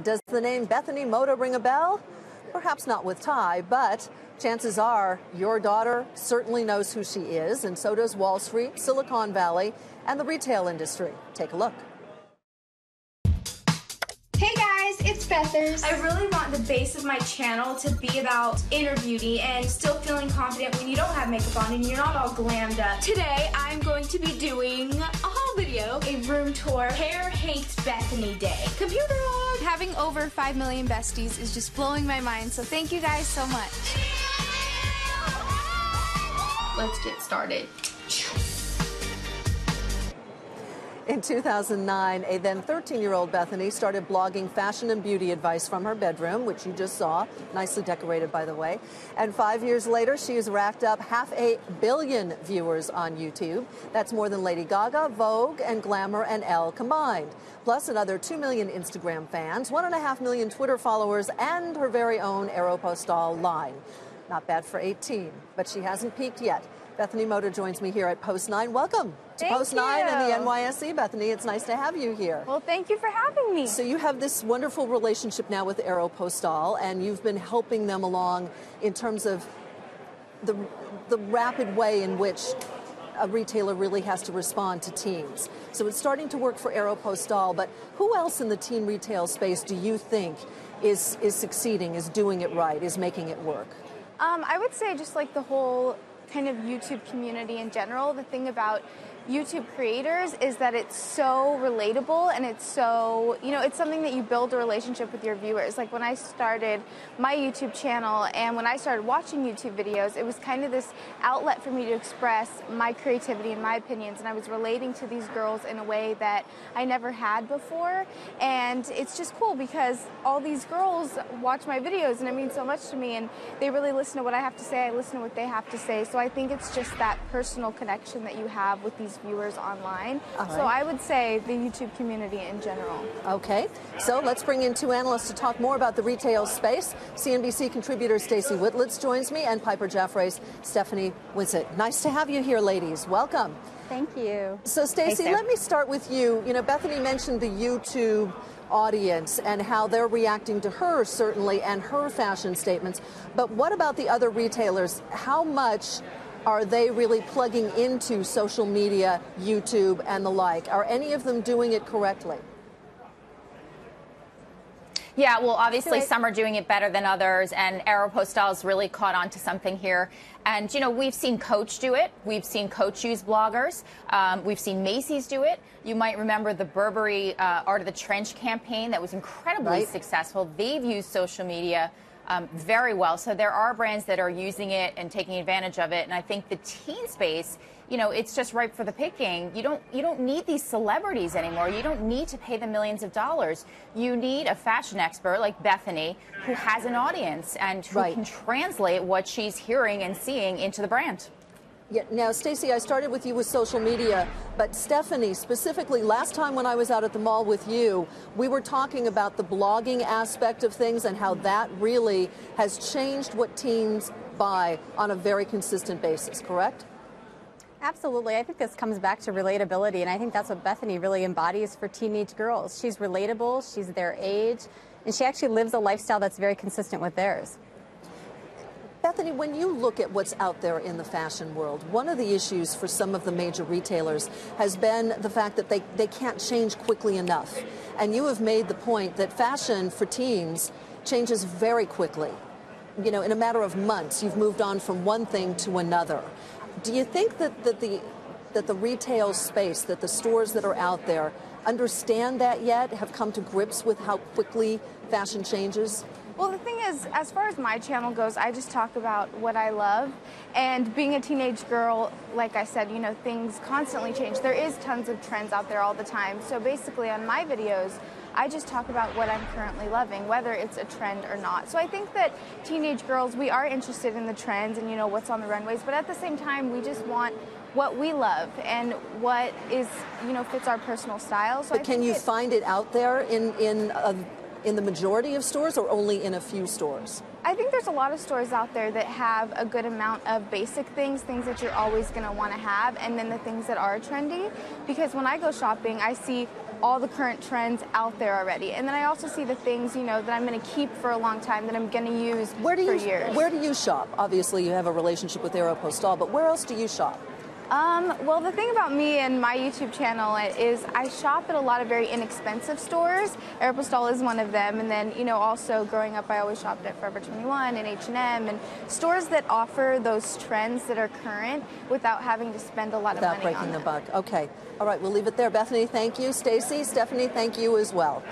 Does the name Bethany Mota ring a bell? Perhaps not with Ty, but chances are your daughter certainly knows who she is, and so does Wall Street, Silicon Valley, and the retail industry. Take a look. Hey guys, it's Bethers. I really want the base of my channel to be about inner beauty and still feeling confident when you don't have makeup on and you're not all glammed up. Today, I'm going to be doing a haul video, a room tour, Hair Hates Bethany Day. Computer log! Having over 5 million besties is just blowing my mind, so thank you guys so much. Let's get started. In 2009, a then 13-year-old Bethany started blogging fashion and beauty advice from her bedroom, which you just saw, nicely decorated, by the way. And 5 years later, she has racked up 500 million viewers on YouTube. That's more than Lady Gaga, Vogue, and Glamour and Elle combined. Plus another 2 million Instagram fans, 1.5 million Twitter followers, and her very own Aeropostale line. Not bad for 18, but she hasn't peaked yet. Bethany Mota joins me here at Post 9. Welcome to Post 9 and the NYSE, Bethany. It's nice to have you here. Well, thank you for having me. So you have this wonderful relationship now with Aeropostale, and you've been helping them along in terms of the rapid way in which a retailer really has to respond to teens. So it's starting to work for Aeropostale, but who else in the teen retail space do you think is succeeding, is doing it right, is making it work? I would say just like the whole kind of YouTube community in general. The thing about YouTube creators is that it's so relatable, and it's so, it's something that you build a relationship with your viewers. Like when I started my YouTube channel and when I started watching YouTube videos, it was kind of this outlet for me to express my creativity and my opinions, and I was relating to these girls in a way that I never had before. And it's just cool because all these girls watch my videos and it means so much to me, and they really listen to what I have to say, I listen to what they have to say. So I think it's just that personal connection that you have with these viewers online. So I would say the YouTube community in general. Okay, so let's bring in two analysts to talk more about the retail space. CNBC contributor Stacey Whitlitz joins me, and Piper Jaffray's Stephanie Wissett. Nice to have you here, ladies. Welcome. Thank you. So Stacey, let me start with you. Bethany mentioned the YouTube audience and how they're reacting to her, certainly, and her fashion statements. But what about the other retailers? How much are they really plugging into social media, YouTube, and the like? Are any of them doing it correctly? Yeah, well, obviously some are doing it better than others, and Aeropostale's really caught on to something here. And, we've seen Coach do it. We've seen Coach use bloggers. We've seen Macy's do it. You might remember the Burberry Art of the Trench campaign that was incredibly successful. They've used social media very well. So there are brands that are using it and taking advantage of it. And I think the teen space, it's just ripe for the picking. You don't need these celebrities anymore. You don't need to pay them millions of dollars. You need a fashion expert like Bethany who has an audience and who can translate what she's hearing and seeing into the brand. Yeah, now, Stacey, I started with you with social media, but Stephanie, specifically, last time when I was out at the mall with you, we were talking about the blogging aspect of things and how that really has changed what teens buy on a very consistent basis, correct? Absolutely. I think this comes back to relatability, and I think that's what Bethany really embodies for teenage girls. She's relatable, she's their age, and she actually lives a lifestyle that's very consistent with theirs. Bethany, when you look at what's out there in the fashion world, one of the issues for some of the major retailers has been the fact that they can't change quickly enough. And you have made the point that fashion for teens changes very quickly. In a matter of months, you've moved on from one thing to another. Do you think that the retail space, that the stores that are out there understand that yet, have come to grips with how quickly fashion changes? Well, the thing is, as far as my channel goes, I just talk about what I love. And being a teenage girl, like I said, things constantly change. There is tons of trends out there all the time. So basically on my videos, I just talk about what I'm currently loving, whether it's a trend or not. So I think that teenage girls, we are interested in the trends and, what's on the runways. But at the same time, we just want what we love and what is, fits our personal style. So but can you find it out there in the majority of stores, or only in a few stores? I think there's a lot of stores out there that have a good amount of basic things that you're always going to want to have, and then the things that are trendy. Because when I go shopping, I see all the current trends out there already. And then I also see the things, you know, that I'm going to keep for a long time, that I'm going to use for years. Where do you shop? Obviously, you have a relationship with Aeropostale, but where else do you shop? Well, the thing about me and my YouTube channel is I shop at a lot of very inexpensive stores. Aeropostale is one of them. And then, you know, also growing up, I always shopped at Forever 21 and H&M and stores that offer those trends that are current without having to spend a lot of money on them. Without breaking the buck. Okay. All right, we'll leave it there. Bethany, thank you. Stacey, Stephanie, thank you as well.